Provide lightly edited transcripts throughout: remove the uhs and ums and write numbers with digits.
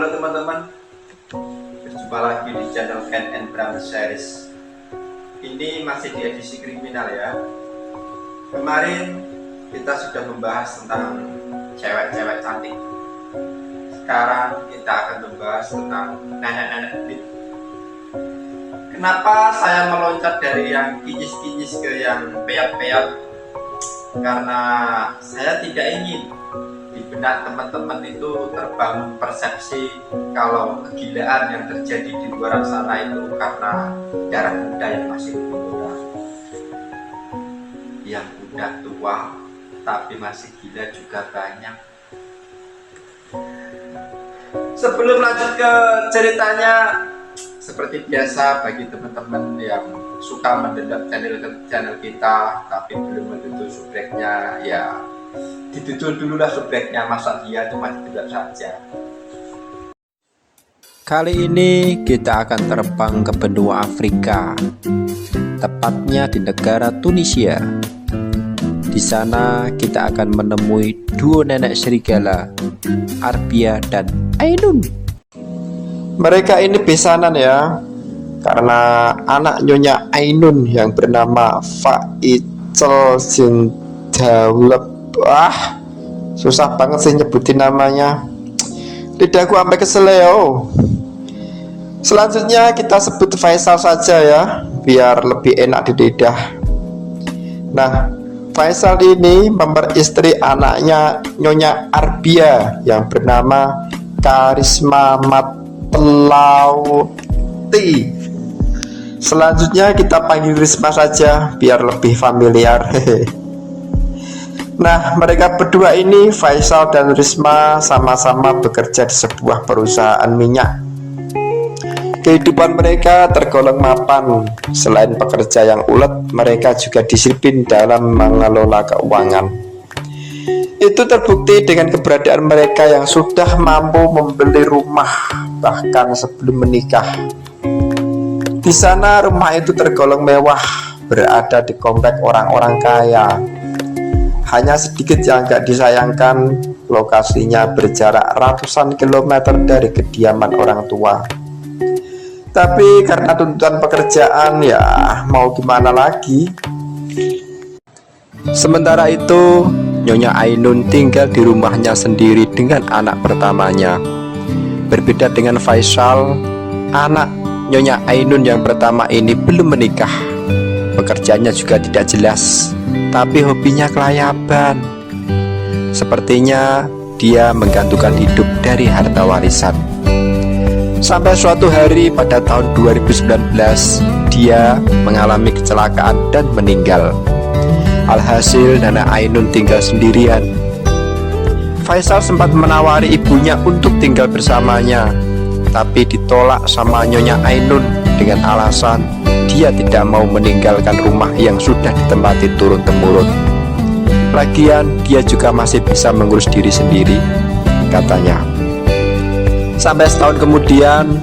Halo teman-teman, berjumpa lagi di channel NN Bram Series. Ini masih di edisi kriminal ya. Kemarin kita sudah membahas tentang cewek-cewek cantik. Sekarang kita akan membahas tentang nenek-nenek beat. Kenapa saya meloncat dari yang kinyis-kinyis ke yang peyat-peyat? Karena saya tidak ingin di benak teman-teman itu terbangun persepsi kalau kegilaan yang terjadi di luar sana itu karena darah muda yang masih muda, yang udah tua tapi masih gila juga banyak. Sebelum lanjut ke ceritanya, seperti biasa bagi teman-teman yang suka mendengar channel kita tapi belum mentutup subscribe-nya, ya ditutup dululah subscribe-nya, masa dia cuma ditutup saja. Kali ini kita akan terbang ke benua Afrika, tepatnya di negara Tunisia. Di sana kita akan menemui duo nenek serigala, Arbia dan Ainun. Mereka ini besanan ya, karena anak Nyonya Ainun yang bernama Faisal Sindaulep. Wah, susah banget sih nyebutin namanya. Lidahku sampai kesel ya. Selanjutnya kita sebut Faisal saja ya, biar lebih enak di lidah. Nah, Faisal ini memperistri anaknya Nyonya Arbia yang bernama Karisma Matlauti. Selanjutnya kita panggil Risma saja biar lebih familiar. Nah, mereka berdua ini, Faisal dan Risma, sama-sama bekerja di sebuah perusahaan minyak. Kehidupan mereka tergolong mapan. Selain pekerja yang ulet, mereka juga disiplin dalam mengelola keuangan. Itu terbukti dengan keberadaan mereka yang sudah mampu membeli rumah bahkan sebelum menikah. Di sana rumah itu tergolong mewah, berada di komplek orang-orang kaya. Hanya sedikit yang gak disayangkan, lokasinya berjarak ratusan kilometer dari kediaman orang tua. Tapi karena tuntutan pekerjaan, ya mau gimana lagi. Sementara itu, Nyonya Ainun tinggal di rumahnya sendiri dengan anak pertamanya. Berbeda dengan Faisal, anak Nyonya Ainun yang pertama ini belum menikah. Pekerjaannya juga tidak jelas, tapi hobinya kelayaban. Sepertinya dia menggantungkan hidup dari harta warisan. Sampai suatu hari pada tahun 2019, dia mengalami kecelakaan dan meninggal. Alhasil Nana Ainun tinggal sendirian. Faisal sempat menawari ibunya untuk tinggal bersamanya, tapi ditolak sama Nyonya Ainun dengan alasan dia tidak mau meninggalkan rumah yang sudah ditempati turun-temurun. Lagian dia juga masih bisa mengurus diri sendiri, katanya. Sampai setahun kemudian,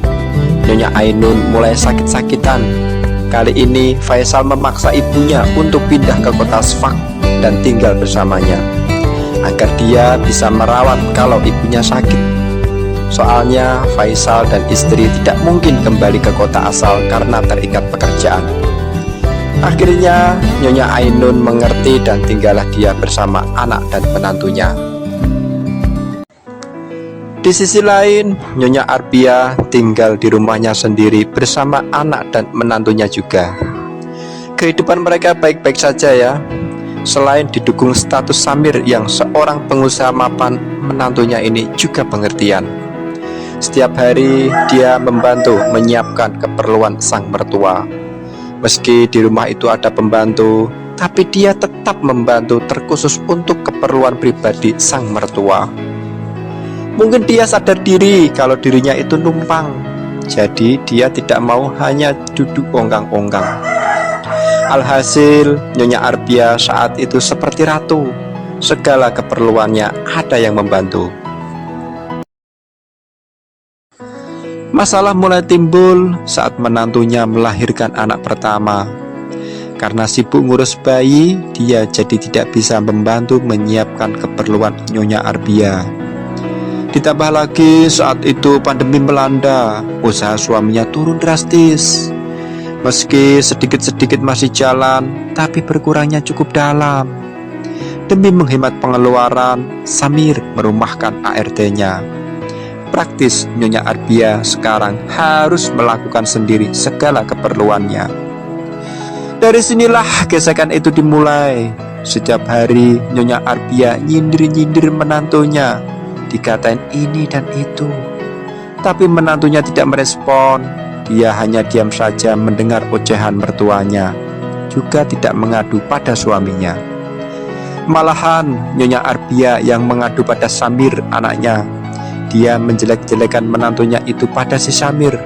Nyonya Ainun mulai sakit-sakitan. Kali ini Faisal memaksa ibunya untuk pindah ke kota Sfax dan tinggal bersamanya, agar dia bisa merawat kalau ibunya sakit. Soalnya Faisal dan istri tidak mungkin kembali ke kota asal karena terikat pekerjaan. Akhirnya Nyonya Ainun mengerti dan tinggallah dia bersama anak dan menantunya. Di sisi lain, Nyonya Arbia tinggal di rumahnya sendiri bersama anak dan menantunya juga. Kehidupan mereka baik-baik saja ya. Selain didukung status Samir yang seorang pengusaha mapan, menantunya ini juga pengertian. Setiap hari dia membantu menyiapkan keperluan sang mertua. Meski di rumah itu ada pembantu, tapi dia tetap membantu terkhusus untuk keperluan pribadi sang mertua. Mungkin dia sadar diri kalau dirinya itu numpang, jadi dia tidak mau hanya duduk ongkang-ongkang. Alhasil Nyonya Arbia saat itu seperti ratu. Segala keperluannya ada yang membantu. Masalah mulai timbul saat menantunya melahirkan anak pertama. Karena sibuk ngurus bayi, dia jadi tidak bisa membantu menyiapkan keperluan Nyonya Arbia. Ditambah lagi saat itu pandemi melanda, usaha suaminya turun drastis. Meski sedikit-sedikit masih jalan, tapi berkurangnya cukup dalam. Demi menghemat pengeluaran, Samir merumahkan ART-nya. Praktis, Nyonya Arbia sekarang harus melakukan sendiri segala keperluannya. Dari sinilah gesekan itu dimulai. Setiap hari Nyonya Arbia nyindir-nyindir menantunya, dikatain ini dan itu. Tapi menantunya tidak merespon. Dia hanya diam saja mendengar ocehan mertuanya, juga tidak mengadu pada suaminya. Malahan Nyonya Arbia yang mengadu pada Samir anaknya. Dia menjelek-jelekan menantunya itu pada si Samir.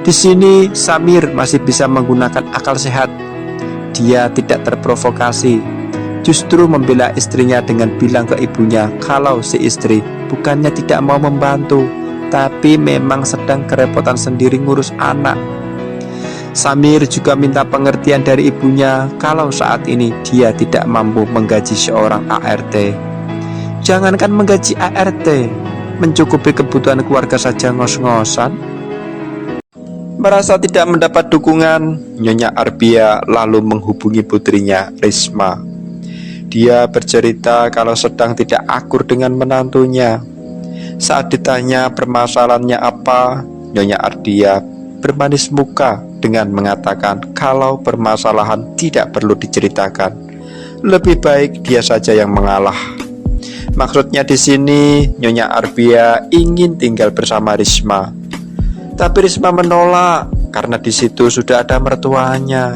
Di sini Samir masih bisa menggunakan akal sehat. Dia tidak terprovokasi, justru membela istrinya dengan bilang ke ibunya kalau si istri bukannya tidak mau membantu, tapi memang sedang kerepotan sendiri ngurus anak. Samir juga minta pengertian dari ibunya kalau saat ini dia tidak mampu menggaji seorang ART. Jangankan menggaji ART, mencukupi kebutuhan keluarga saja ngos-ngosan. Merasa tidak mendapat dukungan, Nyonya Arbia lalu menghubungi putrinya, Risma. Dia bercerita kalau sedang tidak akur dengan menantunya. Saat ditanya permasalahannya apa, Nyonya Arbia bermanis muka dengan mengatakan kalau permasalahan tidak perlu diceritakan. Lebih baik dia saja yang mengalah. Maksudnya di sini Nyonya Arbia ingin tinggal bersama Risma. Tapi Risma menolak karena di situ sudah ada mertuanya.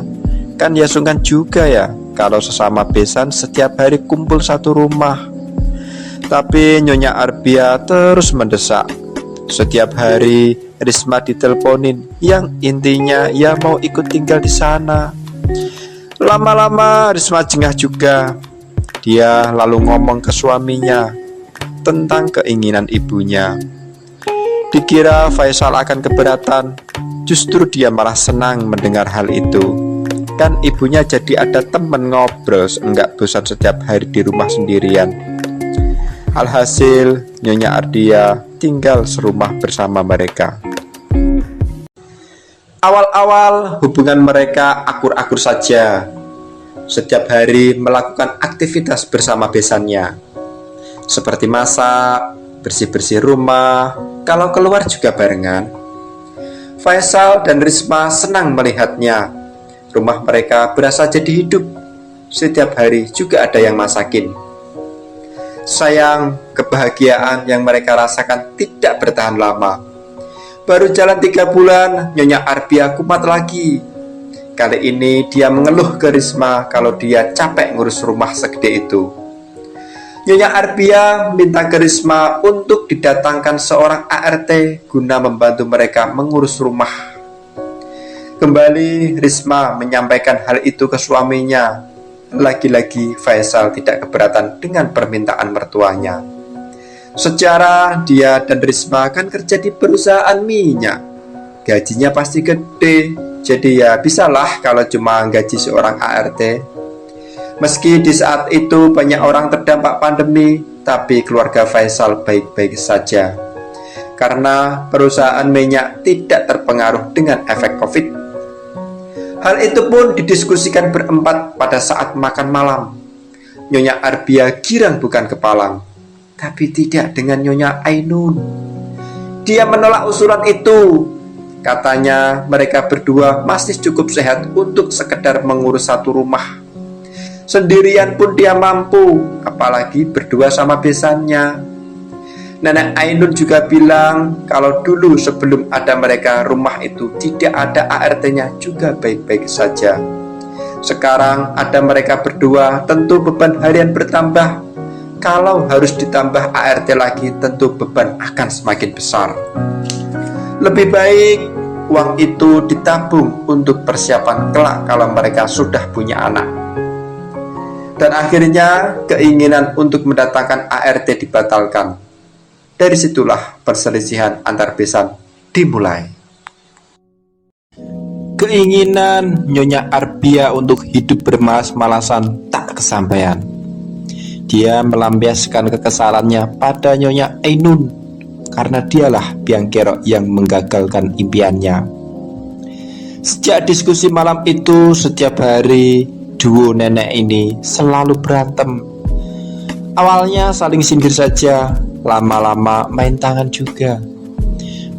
Kan ya sungkan juga ya kalau sesama besan setiap hari kumpul satu rumah. Tapi Nyonya Arbia terus mendesak. Setiap hari Risma diteleponin, yang intinya ya mau ikut tinggal di sana. Lama-lama Risma jengah juga. Dia lalu ngomong ke suaminya tentang keinginan ibunya. Dikira Faisal akan keberatan, justru dia malah senang mendengar hal itu. Kan ibunya jadi ada temen ngobrol, enggak bosan setiap hari di rumah sendirian. Alhasil Nyonya Arbia tinggal serumah bersama mereka. Awal-awal hubungan mereka akur-akur saja. Setiap hari melakukan aktivitas bersama besannya, seperti masak, bersih-bersih rumah, kalau keluar juga barengan. Faisal dan Risma senang melihatnya. Rumah mereka berasa jadi hidup. Setiap hari juga ada yang masakin. Sayang, kebahagiaan yang mereka rasakan tidak bertahan lama. Baru jalan 3 bulan, Nyonya Arbia kumat lagi. Kali ini dia mengeluh ke Risma kalau dia capek ngurus rumah segede itu. Nyonya Arbia minta ke Risma untuk didatangkan seorang ART guna membantu mereka mengurus rumah. Kembali Risma menyampaikan hal itu ke suaminya. Lagi-lagi Faisal tidak keberatan dengan permintaan mertuanya. Secara dia dan Risma kan kerja di perusahaan minyak, gajinya pasti gede, jadi ya bisalah kalau cuma gaji seorang ART. Meski di saat itu banyak orang terdampak pandemi, tapi keluarga Faisal baik-baik saja karena perusahaan minyak tidak terpengaruh dengan efek COVID. Hal itu pun didiskusikan berempat pada saat makan malam. Nyonya Arbia girang bukan kepalang, tapi tidak dengan Nyonya Ainun. Dia menolak usulan itu. Katanya mereka berdua masih cukup sehat untuk sekedar mengurus satu rumah. Sendirian pun dia mampu, apalagi berdua sama besannya. Nenek Ainun juga bilang kalau dulu sebelum ada mereka rumah itu tidak ada ART-nya juga baik-baik saja. Sekarang ada mereka berdua, tentu beban harian bertambah. Kalau harus ditambah ART lagi, tentu beban akan semakin besar. Lebih baik uang itu ditabung untuk persiapan kelak kalau mereka sudah punya anak. Dan akhirnya keinginan untuk mendatangkan ART dibatalkan. Dari situlah perselisihan antar besan dimulai. Keinginan Nyonya Arbia untuk hidup bermalas-malasan tak kesampaian. Dia melampiaskan kekesalannya pada Nyonya Ainun karena dialah biang kerok yang menggagalkan impiannya. Sejak diskusi malam itu, setiap hari duo nenek ini selalu berantem. Awalnya saling sindir saja, lama-lama main tangan juga.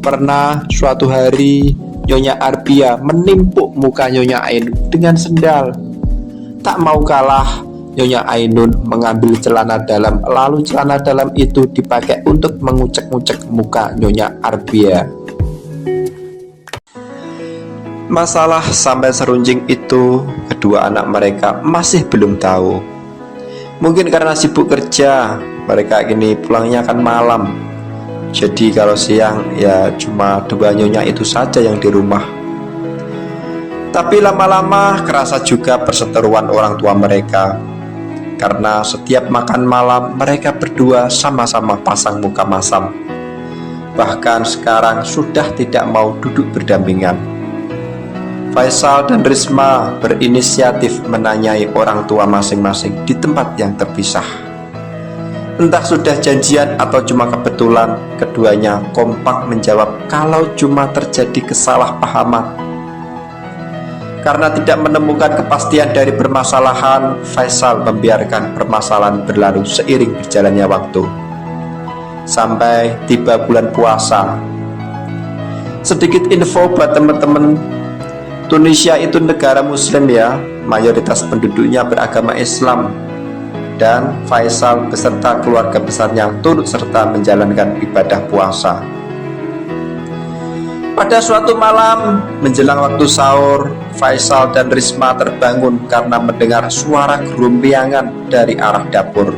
Pernah suatu hari Nyonya Arbia menimpuk muka Nyonya Ainun dengan sendal. Tak mau kalah, Nyonya Ainun mengambil celana dalam, lalu celana dalam itu dipakai untuk mengucek-ngucek muka Nyonya Arbia. Masalah sampai serunjing itu kedua anak mereka masih belum tahu. Mungkin karena sibuk kerja, mereka kini pulangnya akan malam. Jadi kalau siang ya cuma dua nyonya itu saja yang di rumah. Tapi lama-lama kerasa juga perseteruan orang tua mereka. Karena setiap makan malam mereka berdua sama-sama pasang muka masam. Bahkan sekarang sudah tidak mau duduk berdampingan. Faisal dan Risma berinisiatif menanyai orang tua masing-masing di tempat yang terpisah. Entah sudah janjian atau cuma kebetulan, keduanya kompak menjawab kalau cuma terjadi kesalahpahaman. Karena tidak menemukan kepastian dari permasalahan, Faisal membiarkan permasalahan berlalu seiring berjalannya waktu. Sampai tiba bulan puasa. Sedikit info buat teman-teman, Tunisia itu negara muslim ya, mayoritas penduduknya beragama Islam. Dan Faisal beserta keluarga besarnya turut serta menjalankan ibadah puasa. Pada suatu malam menjelang waktu sahur, Faisal dan Risma terbangun karena mendengar suara gerumpiangan dari arah dapur.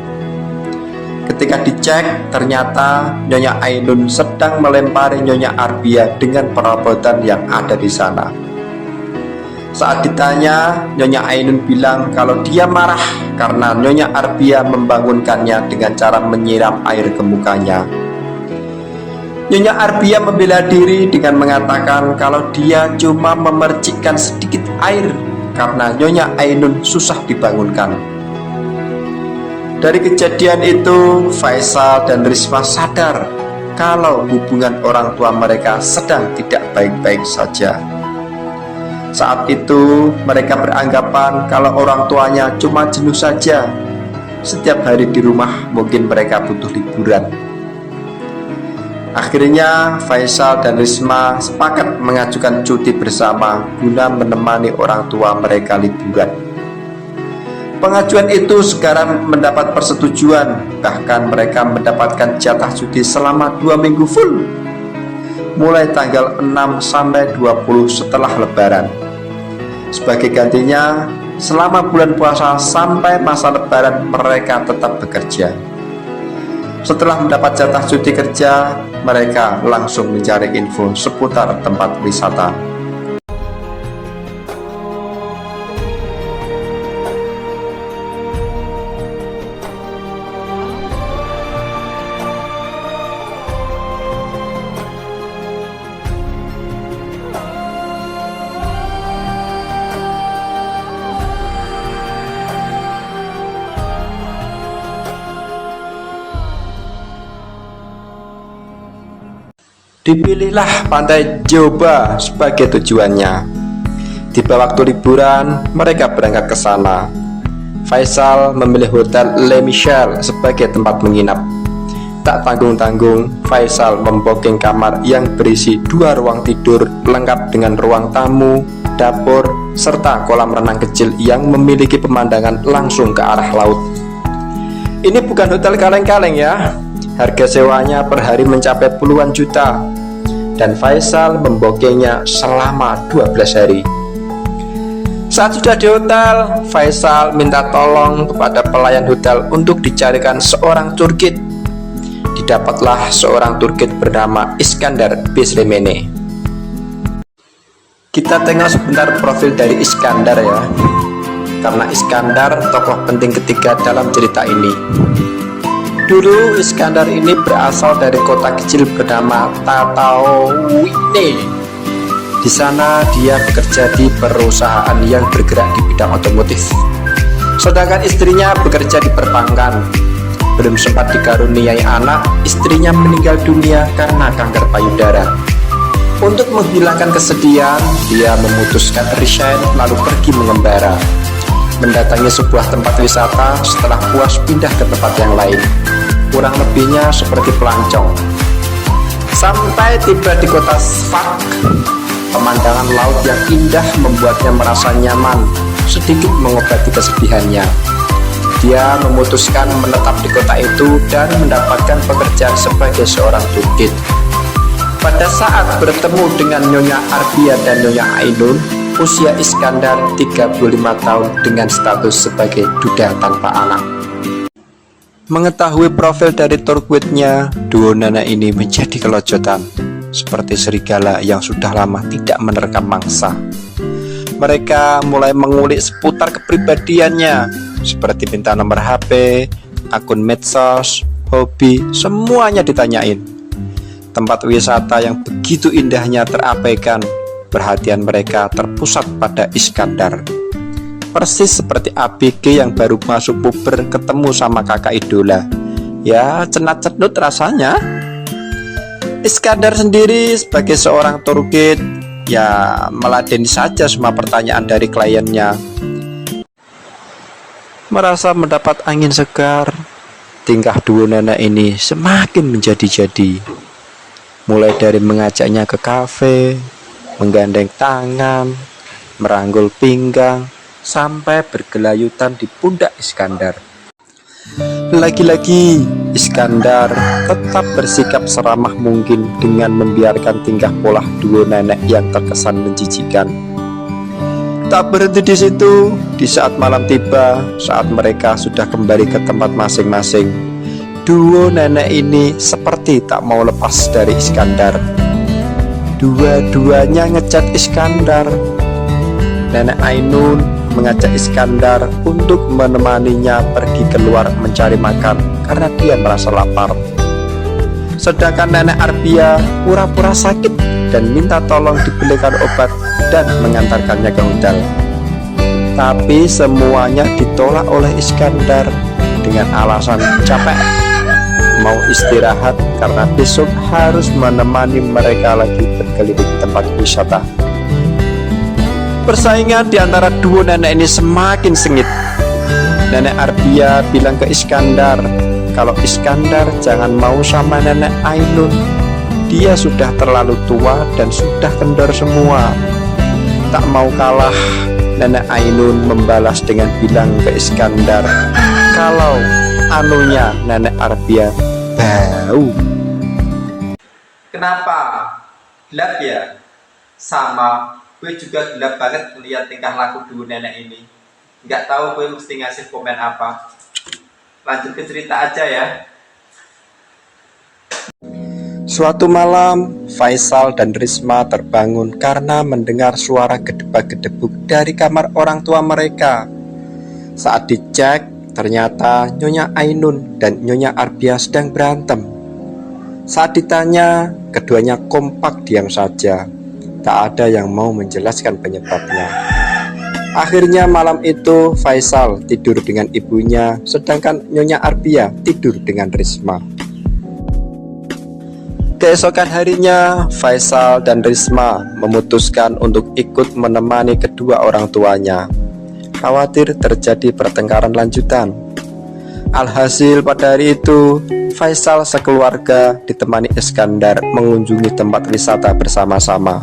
Ketika dicek, ternyata Nyonya Ainun sedang melempari Nyonya Arbia dengan perabotan yang ada di sana. Saat ditanya, Nyonya Ainun bilang kalau dia marah karena Nyonya Arbia membangunkannya dengan cara menyiram air ke mukanya. Nyonya Arbia membela diri dengan mengatakan kalau dia cuma memercikkan sedikit air karena Nyonya Ainun susah dibangunkan. Dari kejadian itu, Faisal dan Risma sadar kalau hubungan orang tua mereka sedang tidak baik-baik saja. Saat itu mereka beranggapan kalau orang tuanya cuma jenuh saja. Setiap hari di rumah mungkin mereka butuh liburan. Akhirnya Faisal dan Risma sepakat mengajukan cuti bersama guna menemani orang tua mereka liburan. Pengajuan itu sekarang mendapat persetujuan. Bahkan mereka mendapatkan jatah cuti selama 2 minggu full, mulai tanggal 6 sampai 20 setelah lebaran. Sebagai gantinya, selama bulan puasa sampai masa lebaran mereka tetap bekerja. Setelah mendapat jatah cuti kerja, mereka langsung mencari info seputar tempat wisata. Dipilihlah pantai Joba sebagai tujuannya. Tiba waktu liburan, mereka berangkat ke sana. Faisal memilih hotel Le Michel sebagai tempat menginap. Tak tanggung-tanggung, Faisal membooking kamar yang berisi 2 ruang tidur lengkap dengan ruang tamu, dapur, serta kolam renang kecil yang memiliki pemandangan langsung ke arah laut. Ini bukan hotel kaleng-kaleng ya. Harga sewanya per hari mencapai puluhan juta, dan Faisal membokengnya selama 12 hari. Saat sudah di hotel, Faisal minta tolong kepada pelayan hotel untuk dicarikan seorang turkit. Didapatlah seorang turkit bernama Iskandar Beslemene. Kita tengok sebentar profil dari Iskandar ya, karena Iskandar tokoh penting ketiga dalam cerita ini. Dulu Iskandar ini berasal dari kota kecil bernama Tatooine. Di sana dia bekerja di perusahaan yang bergerak di bidang otomotif. Sedangkan istrinya bekerja di perbankan. Belum sempat dikaruniai anak, istrinya meninggal dunia karena kanker payudara. Untuk menghilangkan kesedihan, dia memutuskan resign lalu pergi mengembara, mendatangi sebuah tempat wisata setelah puas pindah ke tempat yang lain. Kurang lebihnya seperti pelancong. Sampai tiba di kota Sfax, pemandangan laut yang indah membuatnya merasa nyaman, sedikit mengobati kesedihannya. Dia memutuskan menetap di kota itu dan mendapatkan pekerjaan sebagai seorang tukit. Pada saat bertemu dengan Nyonya Arbia dan Nyonya Ainun, usia Iskandar 35 tahun dengan status sebagai duda tanpa anak. Mengetahui profil dari Turquetnya, duo nenek ini menjadi kelojotan, seperti serigala yang sudah lama tidak menerkam mangsa. Mereka mulai mengulik seputar kepribadiannya, seperti minta nomor HP, akun medsos, hobi, semuanya ditanyain. Tempat wisata yang begitu indahnya terabaikan, perhatian mereka terpusat pada Iskandar. Persis seperti ABG yang baru masuk puber ketemu sama kakak idola. Ya, cenat-cenut rasanya. Iskandar sendiri sebagai seorang turkit, ya meladeni saja semua pertanyaan dari kliennya. Merasa mendapat angin segar, tingkah duo nenek ini semakin menjadi-jadi. Mulai dari mengajaknya ke kafe, menggandeng tangan, merangkul pinggang, sampai bergelayutan di pundak Iskandar. Lagi-lagi Iskandar tetap bersikap seramah mungkin dengan membiarkan tingkah pola duo nenek yang terkesan menjijikkan. Tak berhenti di situ, di saat malam tiba, saat mereka sudah kembali ke tempat masing-masing, duo nenek ini seperti tak mau lepas dari Iskandar. Dua-duanya ngecat Iskandar. Nenek Ainun mengajak Iskandar untuk menemaninya pergi keluar mencari makan karena dia merasa lapar. Sedangkan Nenek Arbia pura-pura sakit dan minta tolong dibelikan obat dan mengantarkannya ke hotel. Tapi semuanya ditolak oleh Iskandar dengan alasan capek, mau istirahat karena besok harus menemani mereka lagi berkeliling tempat wisata. Persaingan di antara duo nenek ini semakin sengit. Nenek Arbia bilang ke Iskandar kalau Iskandar jangan mau sama Nenek Ainun. Dia sudah terlalu tua dan sudah kendor semua. Tak mau kalah, Nenek Ainun membalas dengan bilang ke Iskandar kalau anunya Nenek Arbia bau. Kenapa? Gelap ya? Sama, gue juga gelap banget melihat tingkah laku duo nenek ini. Nggak tahu gue mesti ngasih komen apa. Lanjut ke cerita aja ya. Suatu malam, Faisal dan Risma terbangun karena mendengar suara gedebak-gedebuk dari kamar orang tua mereka. Saat dicek, ternyata Nyonya Ainun dan Nyonya Arbia sedang berantem. Saat ditanya, keduanya kompak diam saja. Tak ada yang mau menjelaskan penyebabnya. Akhirnya malam itu Faisal tidur dengan ibunya, sedangkan Nyonya Arbia tidur dengan Risma. Keesokan harinya, Faisal dan Risma memutuskan untuk ikut menemani kedua orang tuanya. Khawatir terjadi pertengkaran lanjutan. Alhasil pada hari itu, Faisal sekeluarga ditemani Iskandar mengunjungi tempat wisata bersama-sama.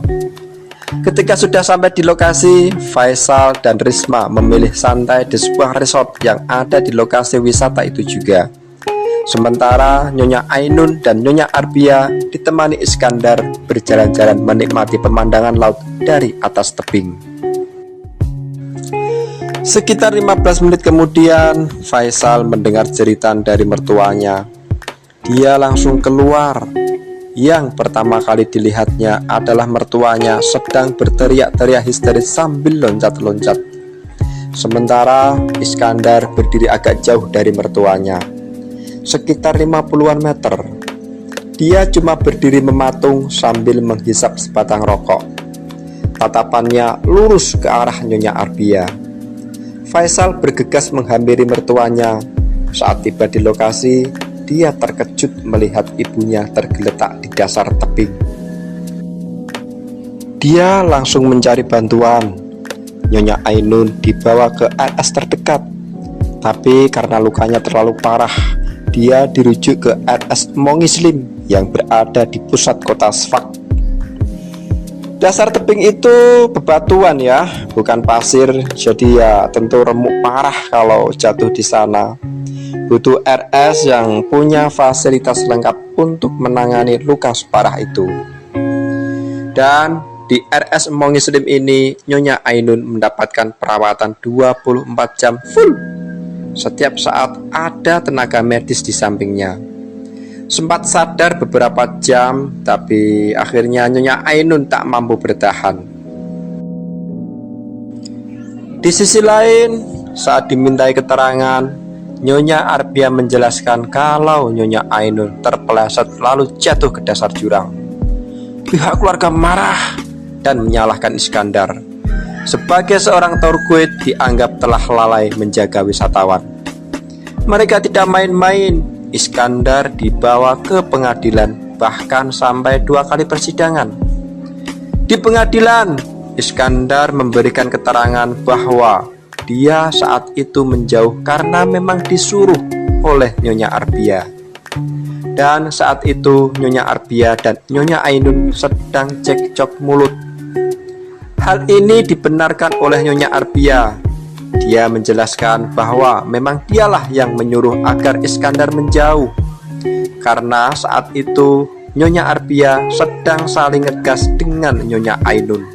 Ketika sudah sampai di lokasi, Faisal dan Risma memilih santai di sebuah resort yang ada di lokasi wisata itu juga. Sementara Nyonya Ainun dan Nyonya Arbia ditemani Iskandar berjalan-jalan menikmati pemandangan laut dari atas tebing. Sekitar 15 menit kemudian, Faisal mendengar jeritan dari mertuanya. Dia langsung keluar. Yang pertama kali dilihatnya adalah mertuanya sedang berteriak-teriak histeris sambil loncat-loncat. Sementara Iskandar berdiri agak jauh dari mertuanya, sekitar 50-an meter. Dia cuma berdiri mematung sambil menghisap sebatang rokok. Tatapannya lurus ke arah Nyonya Arbia. Faisal bergegas menghampiri mertuanya. Saat tiba di lokasi, dia terkejut melihat ibunya tergeletak di dasar tebing. Dia langsung mencari bantuan. Nyonya Ainun dibawa ke RS terdekat, tapi karena lukanya terlalu parah, dia dirujuk ke RS Mongislim yang berada di pusat kota Sfax. Dasar tebing itu bebatuan ya, bukan pasir, jadi ya tentu remuk parah kalau jatuh di sana. Butuh RS yang punya fasilitas lengkap untuk menangani luka separah itu. Dan di RS Mongislim ini, Nyonya Ainun mendapatkan perawatan 24 jam full. Setiap saat ada tenaga medis di sampingnya. Sempat sadar beberapa jam, tapi akhirnya Nyonya Ainun tak mampu bertahan. Di sisi lain, saat dimintai keterangan, Nyonya Arbia menjelaskan kalau Nyonya Ainun terpeleset lalu jatuh ke dasar jurang. Pihak keluarga marah dan menyalahkan Iskandar. Sebagai seorang tour guide dianggap telah lalai menjaga wisatawan. Mereka tidak main-main. Iskandar dibawa ke pengadilan, bahkan sampai 2 kali persidangan. Di pengadilan, Iskandar memberikan keterangan bahwa dia saat itu menjauh karena memang disuruh oleh Nyonya Arbia. Dan saat itu Nyonya Arbia dan Nyonya Ainun sedang cekcok mulut. Hal ini dibenarkan oleh Nyonya Arbia. Dia menjelaskan bahwa memang dialah yang menyuruh agar Iskandar menjauh, karena saat itu Nyonya Arbia sedang saling ngegas dengan Nyonya Ainun.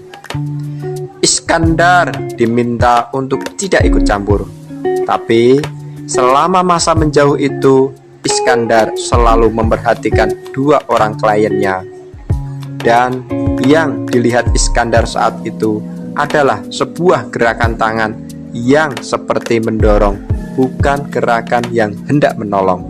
Iskandar diminta untuk tidak ikut campur, tapi selama masa menjauh itu Iskandar selalu memperhatikan 2 orang kliennya. Dan yang dilihat Iskandar saat itu adalah sebuah gerakan tangan yang seperti mendorong, bukan gerakan yang hendak menolong.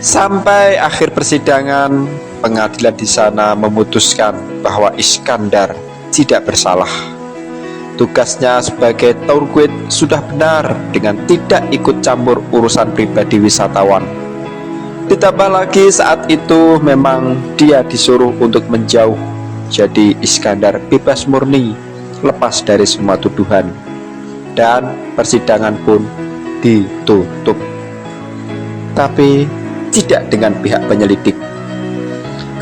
Sampai akhir persidangan, pengadilan di sana memutuskan bahwa Iskandar tidak bersalah. Tugasnya sebagai tour guide sudah benar dengan tidak ikut campur urusan pribadi wisatawan. Ditambah lagi saat itu memang dia disuruh untuk menjauh. Jadi Iskandar bebas murni, lepas dari semua tuduhan. Dan persidangan pun ditutup. Tapi tidak dengan pihak penyelidik.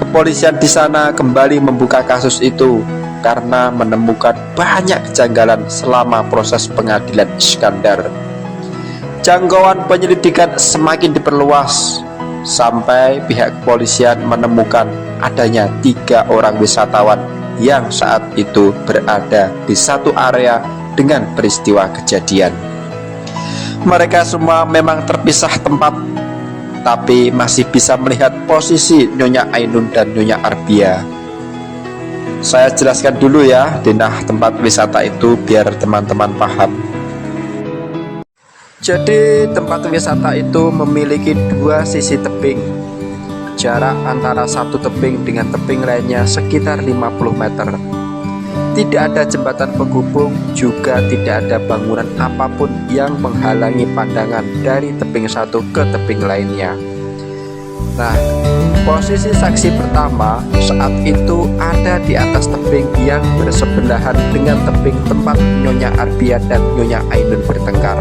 Kepolisian di sana kembali membuka kasus itu karena menemukan banyak kejanggalan selama proses pengadilan Iskandar. Jangkauan penyelidikan semakin diperluas sampai pihak kepolisian menemukan adanya 3 orang wisatawan yang saat itu berada di satu area dengan peristiwa kejadian. Mereka semua memang terpisah tempat, tapi masih bisa melihat posisi Nyonya Ainun dan Nyonya Arbia. Saya jelaskan dulu ya denah tempat wisata itu biar teman-teman paham. Jadi tempat wisata itu memiliki 2 sisi tebing. Jarak antara satu tebing dengan tebing lainnya sekitar 50 meter. Tidak ada jembatan penghubung, juga tidak ada bangunan apapun yang menghalangi pandangan dari tebing satu ke tebing lainnya. Nah, posisi saksi pertama saat itu ada di atas tebing yang bersebelahan dengan tebing tempat Nyonya Arbia dan Nyonya Ainun bertengkar.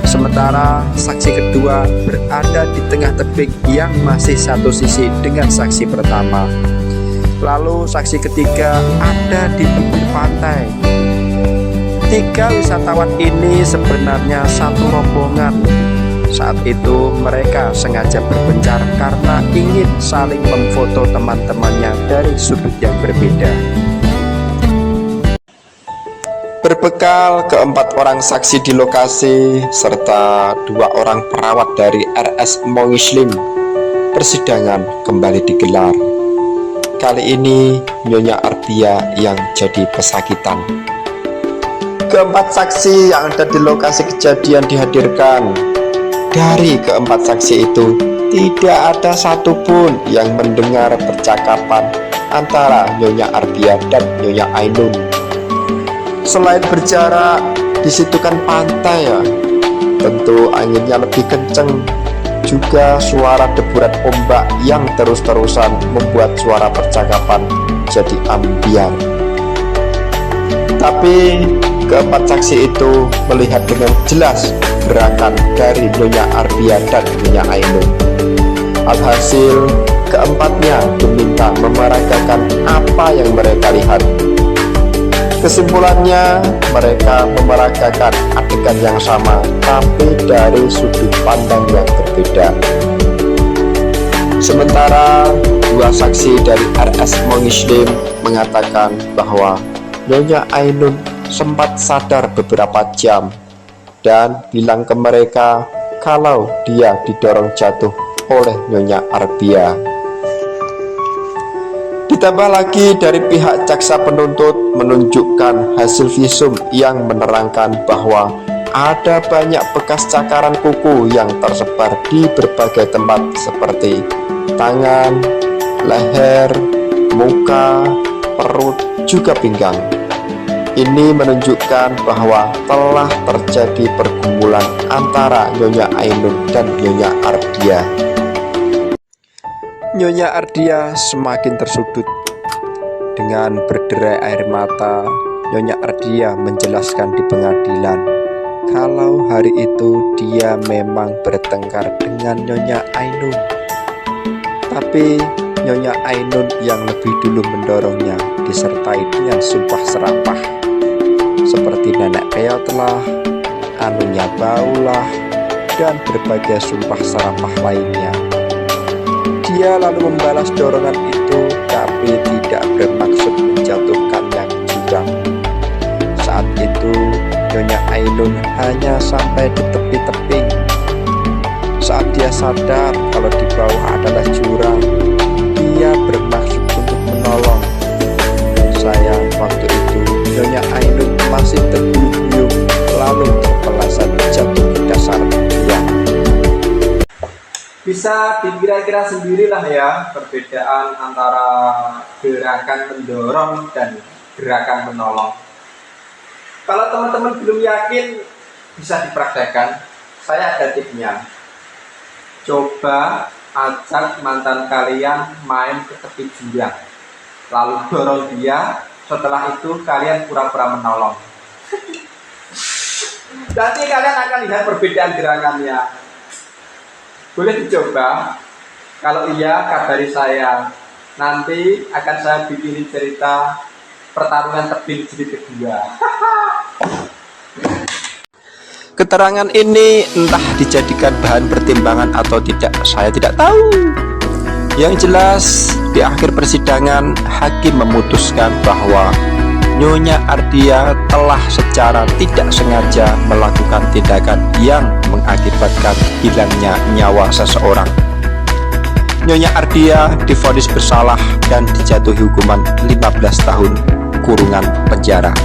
Sementara saksi kedua berada di tengah tebing yang masih satu sisi dengan saksi pertama. Lalu saksi ketiga ada di bibir pantai. 3 wisatawan ini sebenarnya satu rombongan. Saat itu mereka sengaja berpencar karena ingin saling memfoto teman-temannya dari sudut yang berbeda. Berbekal ke-4 orang saksi di lokasi serta 2 orang perawat dari RS Mongislim, persidangan kembali digelar. Kali ini Nyonya Arbia yang jadi pesakitan. Ke-4 saksi yang ada di lokasi kejadian dihadirkan. Dari ke-4 saksi itu tidak ada satupun yang mendengar percakapan antara Nyonya Arbia dan Nyonya Ainun. Selain berjarak, di situ kan pantai ya. tentu anginnya lebih kencang. Juga suara deburan ombak yang terus-terusan membuat suara percakapan jadi ambiar. Tapi keempat saksi itu melihat dengan jelas gerakan dari Nyonya Arbia dan Nyonya Ainun. Alhasil keempatnya diminta memeragakan apa yang mereka lihat. Kesimpulannya, mereka memeragakan adegan yang sama tapi dari sudut pandang yang berbeda. Sementara dua saksi dari RS Mongislim mengatakan bahwa Nyonya Ainun sempat sadar beberapa jam dan bilang ke mereka kalau dia didorong jatuh oleh Nyonya Arbia. Ditambah lagi dari pihak jaksa penuntut menunjukkan hasil visum yang menerangkan bahwa ada banyak bekas cakaran kuku yang tersebar di berbagai tempat seperti tangan, leher, muka, perut, juga pinggang. Ini menunjukkan bahwa telah terjadi pergumulan antara Nyonya Ainun dan Nyonya Arbia. Nyonya Arbia semakin tersudut. Dengan berderai air mata, Nyonya Arbia menjelaskan di pengadilan kalau hari itu dia memang bertengkar dengan Nyonya Ainun. Tapi Nyonya Ainun yang lebih dulu mendorongnya disertai dengan sumpah serapah seperti nenek peotlah, anunya baulah, dan berbagai sumpah serapah lainnya. Dia lalu membalas dorongan itu tapi tidak bermaksud menjatuhkannya ke jurang. Saat itu Nyonya Ainun hanya sampai di tepi tebing. Saat dia sadar kalau di bawah adalah jurang, dia bermaksud untuk menolong. Sayang waktu itu Nyonya Ainun masih terguyung-guyung lalu terpeleset jatuh ke dasar jurang. Bisa dikira-kira sendirilah ya perbedaan antara gerakan mendorong dan gerakan menolong. Kalau teman-teman belum yakin, bisa dipraktekkan. Saya ada tipnya. Coba ajak mantan kalian main ke tepi jurang, lalu dorong dia. Setelah itu kalian pura-pura menolong. Nanti kalian akan lihat perbedaan gerakannya. Boleh dicoba. Kalau iya, kabari saya. Nanti akan saya bikinin cerita pertarungan tebing jilid kedua. Keterangan ini entah dijadikan bahan pertimbangan atau tidak, saya tidak tahu. Yang jelas, di akhir persidangan, hakim memutuskan bahwa Nyonya Arbia telah secara tidak sengaja melakukan tindakan yang mengakibatkan hilangnya nyawa seseorang. Nyonya Arbia divonis bersalah dan dijatuhi hukuman 15 tahun kurungan penjara.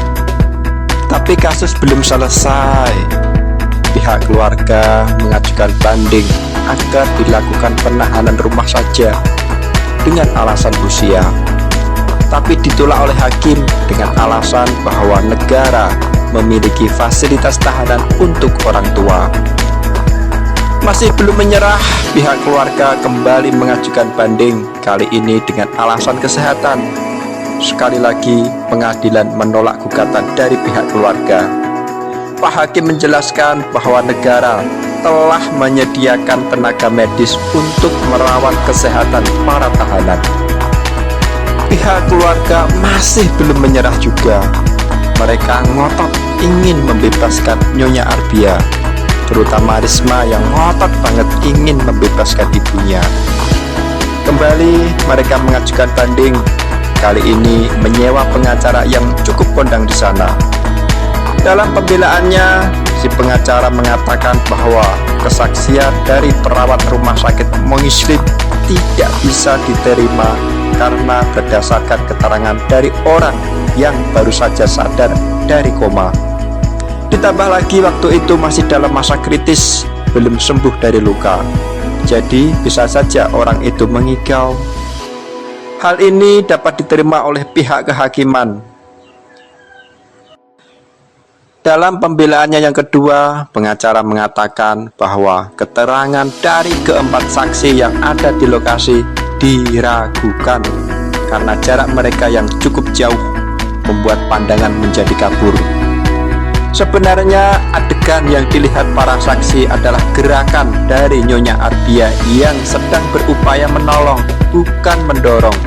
Tapi kasus belum selesai. Pihak keluarga mengajukan banding agar dilakukan penahanan rumah saja dengan alasan usia. Tapi ditolak oleh hakim dengan alasan bahwa negara memiliki fasilitas tahanan untuk orang tua. Masih belum menyerah, pihak keluarga kembali mengajukan banding, kali ini dengan alasan kesehatan. Sekali lagi, pengadilan menolak gugatan dari pihak keluarga. Pak Hakim menjelaskan bahwa negara telah menyediakan tenaga medis untuk merawat kesehatan para tahanan. Pihak keluarga masih belum menyerah juga. Mereka ngotot ingin membebaskan Nyonya Arbia, terutama Risma yang ngotot banget ingin membebaskan ibunya. Kembali mereka mengajukan banding, kali ini menyewa pengacara yang cukup kondang di sana. Dalam pembelaannya, si pengacara mengatakan bahwa kesaksian dari perawat rumah sakit Mongislim tidak bisa diterima karena berdasarkan keterangan dari orang yang baru saja sadar dari koma. Ditambah lagi waktu itu masih dalam masa kritis, belum sembuh dari luka. Jadi bisa saja orang itu mengigau. Hal ini dapat diterima oleh pihak kehakiman. Dalam pembelaannya yang kedua, pengacara mengatakan bahwa keterangan dari keempat saksi yang ada di lokasi diragukan karena jarak mereka yang cukup jauh membuat pandangan menjadi kabur. Sebenarnya adegan yang dilihat para saksi adalah gerakan dari Nyonya Arbia yang sedang berupaya menolong, bukan mendorong.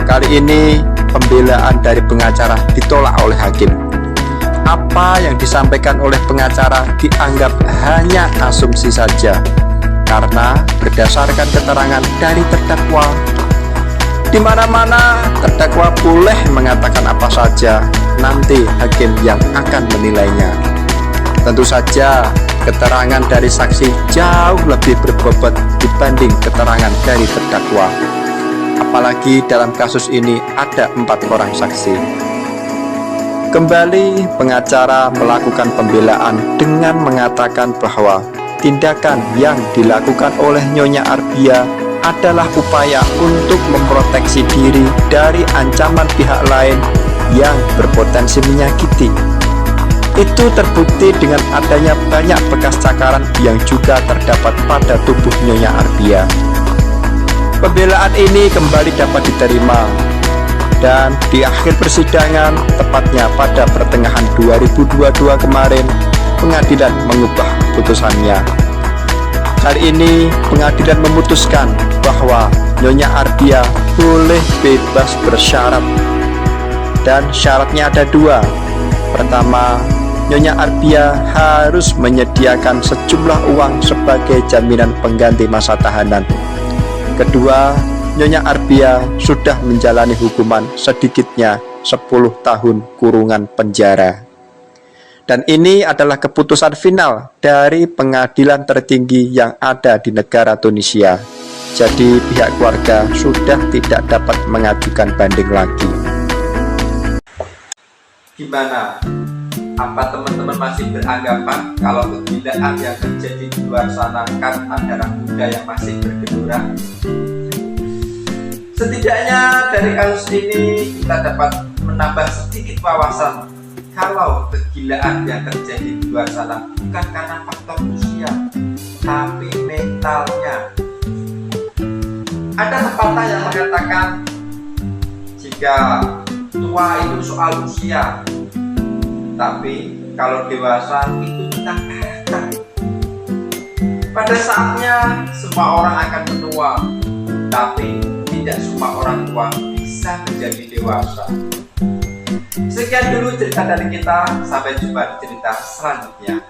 Kali ini pembelaan dari pengacara ditolak oleh hakim. Apa yang disampaikan oleh pengacara dianggap hanya asumsi saja, karena berdasarkan keterangan dari terdakwa. Di mana-mana terdakwa boleh mengatakan apa saja, nanti hakim yang akan menilainya. Tentu saja keterangan dari saksi jauh lebih berbobot dibanding keterangan dari terdakwa. Apalagi dalam kasus ini ada 4 orang saksi. Kembali pengacara melakukan pembelaan dengan mengatakan bahwa tindakan yang dilakukan oleh Nyonya Arbia adalah upaya untuk memproteksi diri dari ancaman pihak lain yang berpotensi menyakiti. Itu terbukti dengan adanya banyak bekas cakaran yang juga terdapat pada tubuh Nyonya Arbia. Pembelaan ini kembali dapat diterima, dan di akhir persidangan, tepatnya pada pertengahan 2022 kemarin, pengadilan mengubah putusannya. Kali ini pengadilan memutuskan bahwa Nyonya Arbia boleh bebas bersyarat, dan syaratnya ada 2. Pertama, Nyonya Arbia harus menyediakan sejumlah uang sebagai jaminan pengganti masa tahanan. Kedua, Nyonya Arbia sudah menjalani hukuman sedikitnya 10 tahun kurungan penjara. Dan ini adalah keputusan final dari pengadilan tertinggi yang ada di negara Tunisia. Jadi pihak keluarga sudah tidak dapat mengajukan banding lagi. Gimana? Apa teman-teman masih beranggapan kalau kegilaan yang terjadi di luar sana karena darah muda yang masih bergelora? Setidaknya dari kasus ini kita dapat menambah sedikit wawasan kalau kegilaan yang terjadi di luar sana bukan karena faktor usia, tapi mentalnya. Ada pepatah yang mengatakan jika tua itu soal usia, tapi kalau dewasa itu tentang karakter. Pada saatnya semua orang akan menua, tapi tidak semua orang tua bisa menjadi dewasa. Sekian dulu cerita dari kita, sampai jumpa di cerita selanjutnya.